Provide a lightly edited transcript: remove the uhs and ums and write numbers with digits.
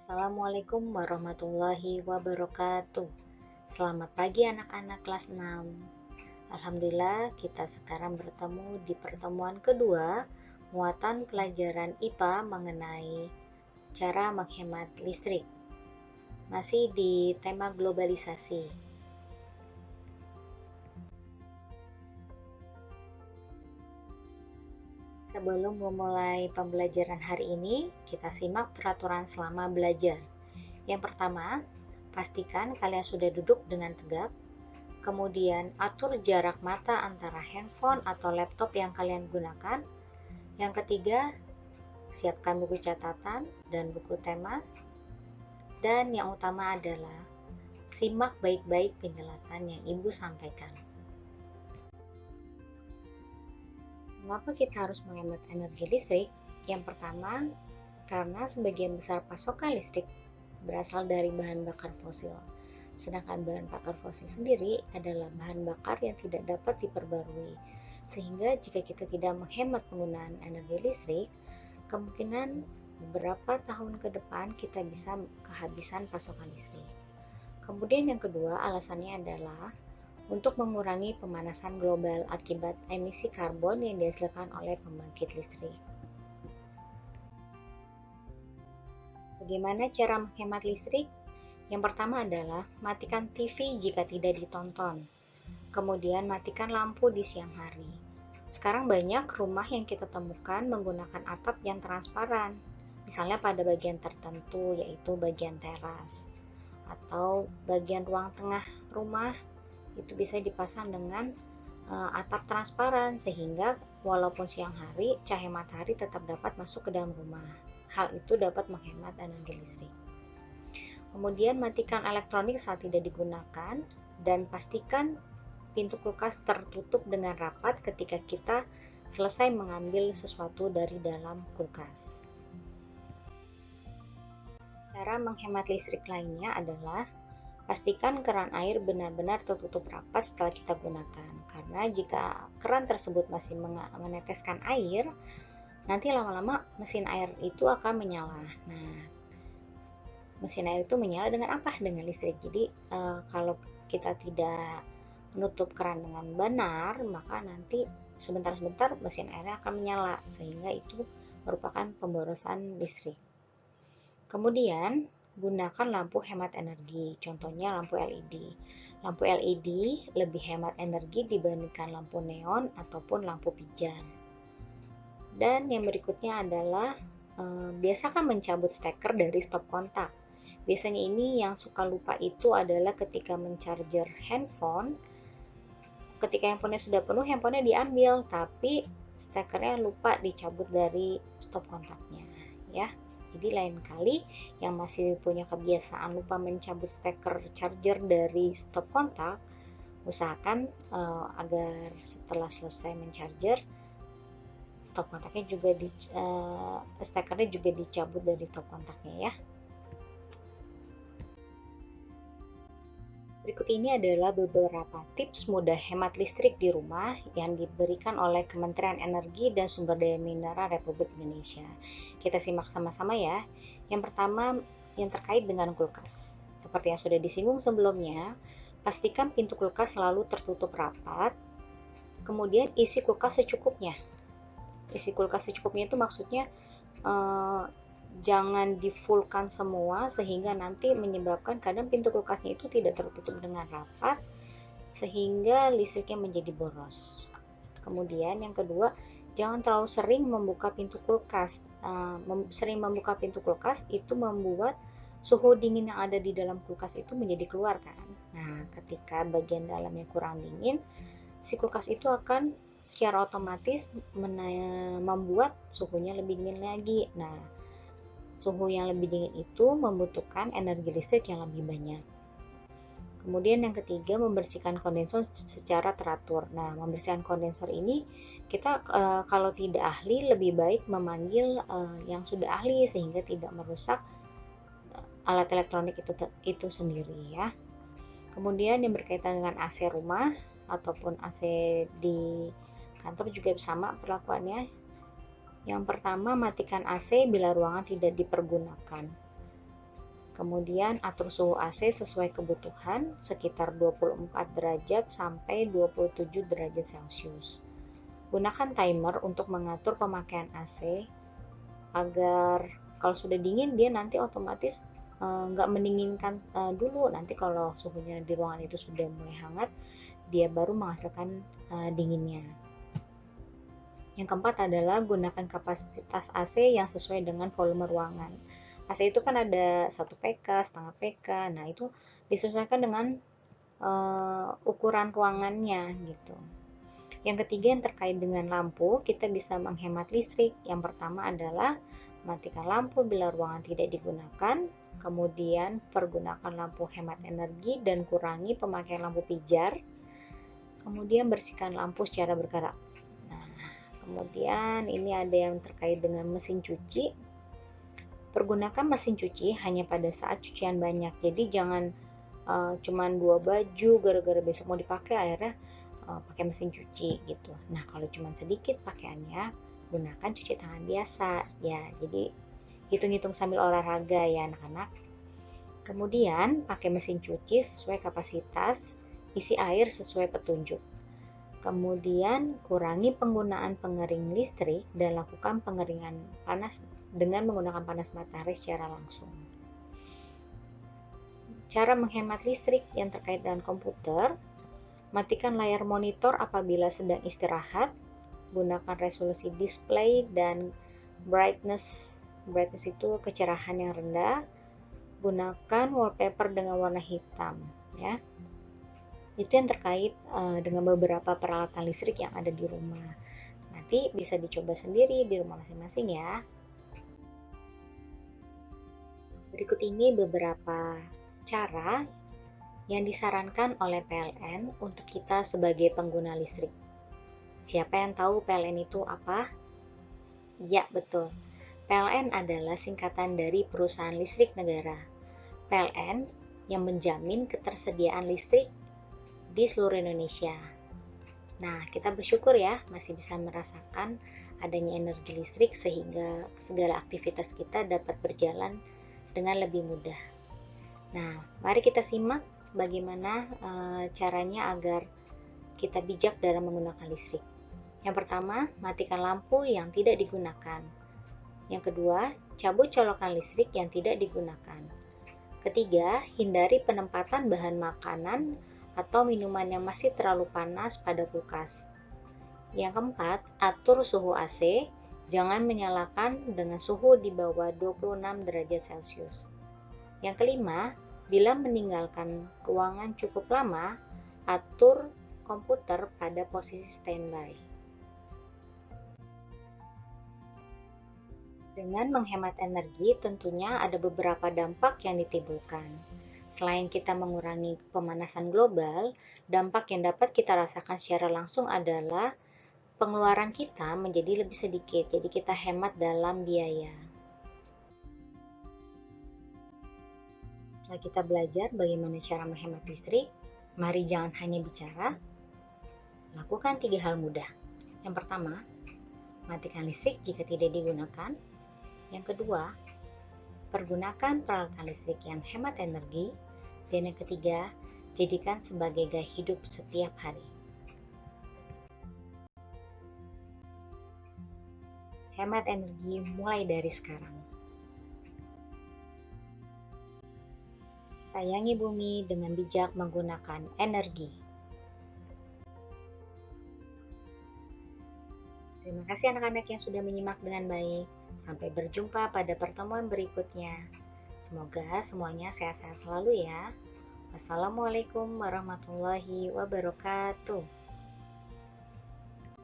Assalamualaikum warahmatullahi wabarakatuh. Selamat pagi anak-anak kelas 6. Alhamdulillah kita sekarang bertemu di pertemuan kedua muatan pelajaran IPA mengenai cara menghemat listrik. Masih di tema globalisasi. Sebelum memulai pembelajaran hari ini, kita simak peraturan selama belajar. Yang pertama, pastikan kalian sudah duduk dengan tegap. Kemudian, atur jarak mata antara handphone atau laptop yang kalian gunakan. Yang ketiga, siapkan buku catatan dan buku tema. Dan yang utama adalah, simak baik-baik penjelasan yang Ibu sampaikan. Mengapa kita harus menghemat energi listrik? Yang pertama, karena sebagian besar pasokan listrik berasal dari bahan bakar fosil. Sedangkan bahan bakar fosil sendiri adalah bahan bakar yang tidak dapat diperbarui. Sehingga jika kita tidak menghemat penggunaan energi listrik, kemungkinan beberapa tahun ke depan kita bisa kehabisan pasokan listrik. Kemudian yang kedua, alasannya adalah untuk mengurangi pemanasan global akibat emisi karbon yang dihasilkan oleh pembangkit listrik. Bagaimana cara menghemat listrik? Yang pertama adalah matikan TV jika tidak ditonton. Kemudian matikan lampu di siang hari. Sekarang banyak rumah yang kita temukan menggunakan atap yang transparan, misalnya pada bagian tertentu yaitu bagian teras atau bagian ruang tengah rumah. Itu bisa dipasang dengan atap transparan sehingga walaupun siang hari cahaya matahari tetap dapat masuk ke dalam rumah. Hal itu dapat menghemat energi listrik. Kemudian matikan elektronik saat tidak digunakan dan pastikan pintu kulkas tertutup dengan rapat ketika kita selesai mengambil sesuatu dari dalam kulkas. Cara menghemat listrik lainnya adalah pastikan keran air benar-benar tertutup rapat setelah kita gunakan, karena jika keran tersebut masih meneteskan air, nanti lama-lama mesin air itu akan menyala. Nah, mesin air itu menyala dengan apa? Dengan listrik. Jadi, kalau kita tidak menutup keran dengan benar, maka nanti sebentar-sebentar mesin airnya akan menyala, sehingga itu merupakan pemborosan listrik. Kemudian, gunakan lampu hemat energi, contohnya lampu LED. Lampu LED lebih hemat energi dibandingkan lampu neon ataupun lampu pijar. Dan yang berikutnya adalah biasakan mencabut steker dari stop kontak. Biasanya ini yang suka lupa itu adalah ketika mencharger handphone. Ketika handphonenya sudah penuh, handphonenya diambil, tapi stekernya lupa dicabut dari stop kontaknya, ya. Jadi lain kali yang masih punya kebiasaan lupa mencabut steker charger dari stop kontak, usahakan agar setelah selesai mencharger, stop kontaknya juga stekernya juga dicabut dari stop kontaknya ya. Berikut ini adalah beberapa tips mudah hemat listrik di rumah yang diberikan oleh Kementerian Energi dan Sumber Daya Mineral Republik Indonesia. Kita simak sama-sama ya. Yang pertama, yang terkait dengan kulkas. Seperti yang sudah disinggung sebelumnya, pastikan pintu kulkas selalu tertutup rapat. Kemudian isi kulkas secukupnya. Isi kulkas secukupnya itu maksudnya jangan di-fullkan semua sehingga nanti menyebabkan kadang pintu kulkasnya itu tidak tertutup dengan rapat sehingga listriknya menjadi boros. Kemudian yang kedua, jangan terlalu sering membuka pintu kulkas. Sering membuka pintu kulkas itu membuat suhu dingin yang ada di dalam kulkas itu menjadi keluar kan. Nah, ketika bagian dalamnya kurang dingin, si kulkas itu akan secara otomatis membuat suhunya lebih dingin lagi. Nah, suhu yang lebih dingin itu membutuhkan energi listrik yang lebih banyak. Kemudian yang ketiga, membersihkan kondensor secara teratur. Nah, membersihkan kondensor ini kita kalau tidak ahli lebih baik memanggil yang sudah ahli sehingga tidak merusak alat elektronik itu sendiri ya. Kemudian yang berkaitan dengan AC rumah ataupun AC di kantor juga sama perlakuannya. Yang pertama, matikan AC bila ruangan tidak dipergunakan. Kemudian atur suhu AC sesuai kebutuhan sekitar 24 derajat sampai 27 derajat Celcius. Gunakan timer untuk mengatur pemakaian AC agar kalau sudah dingin dia nanti otomatis nggak mendinginkan dulu. Nanti kalau suhunya di ruangan itu sudah mulai hangat, dia baru menghasilkan dinginnya. Yang keempat adalah gunakan kapasitas AC yang sesuai dengan volume ruangan. AC itu kan ada 1 PK, setengah PK. Nah, itu disesuaikan dengan ukuran ruangannya gitu. Yang ketiga yang terkait dengan lampu, kita bisa menghemat listrik. Yang pertama adalah matikan lampu bila ruangan tidak digunakan. Kemudian pergunakan lampu hemat energi dan kurangi pemakaian lampu pijar. Kemudian bersihkan lampu secara bergerak. Kemudian ini ada yang terkait dengan mesin cuci. Pergunakan mesin cuci hanya pada saat cucian banyak. Jadi jangan cuman 2 baju gara-gara besok mau dipakai akhirnya pakai mesin cuci gitu. Nah, kalau cuman sedikit pakaiannya, gunakan cuci tangan biasa ya. Jadi hitung-hitung sambil olahraga ya anak-anak. Kemudian pakai mesin cuci sesuai kapasitas, isi air sesuai petunjuk. Kemudian kurangi penggunaan pengering listrik dan lakukan pengeringan panas dengan menggunakan panas matahari secara langsung. Cara menghemat listrik yang terkait dengan komputer, matikan layar monitor apabila sedang istirahat, gunakan resolusi display dan brightness itu kecerahan yang rendah, gunakan wallpaper dengan warna hitam ya. Itu yang terkait dengan beberapa peralatan listrik yang ada di rumah. Nanti bisa dicoba sendiri di rumah masing-masing ya. Berikut ini beberapa cara yang disarankan oleh PLN untuk kita sebagai pengguna listrik. Siapa yang tahu PLN itu apa? Ya, betul. PLN adalah singkatan dari Perusahaan Listrik Negara. PLN yang menjamin ketersediaan listrik di seluruh Indonesia. Nah, kita bersyukur ya masih bisa merasakan adanya energi listrik sehingga segala aktivitas kita dapat berjalan dengan lebih mudah. Nah, mari kita simak bagaimana caranya agar kita bijak dalam menggunakan listrik. Yang pertama, matikan lampu yang tidak digunakan. Yang kedua, cabut colokan listrik yang tidak digunakan. Ketiga, hindari penempatan bahan makanan atau minuman yang masih terlalu panas pada kulkas. Yang keempat, atur suhu AC, jangan menyalakan dengan suhu di bawah 26 derajat Celcius. Yang kelima, bila meninggalkan ruangan cukup lama, atur komputer pada posisi standby. Dengan menghemat energi, tentunya ada beberapa dampak yang ditimbulkan. Selain kita mengurangi pemanasan global, dampak yang dapat kita rasakan secara langsung adalah pengeluaran kita menjadi lebih sedikit, jadi kita hemat dalam biaya. Setelah kita belajar bagaimana cara menghemat listrik, mari jangan hanya bicara, lakukan 3 hal mudah. Yang pertama, matikan listrik jika tidak digunakan. Yang kedua, pergunakan peralatan listrik yang hemat energi. Dan yang ketiga, jadikan sebagai gaya hidup setiap hari. Hemat energi mulai dari sekarang. Sayangi bumi dengan bijak menggunakan energi. Terima kasih anak-anak yang sudah menyimak dengan baik. Sampai berjumpa pada pertemuan berikutnya. Semoga semuanya sehat-sehat selalu ya. Wassalamualaikum warahmatullahi wabarakatuh.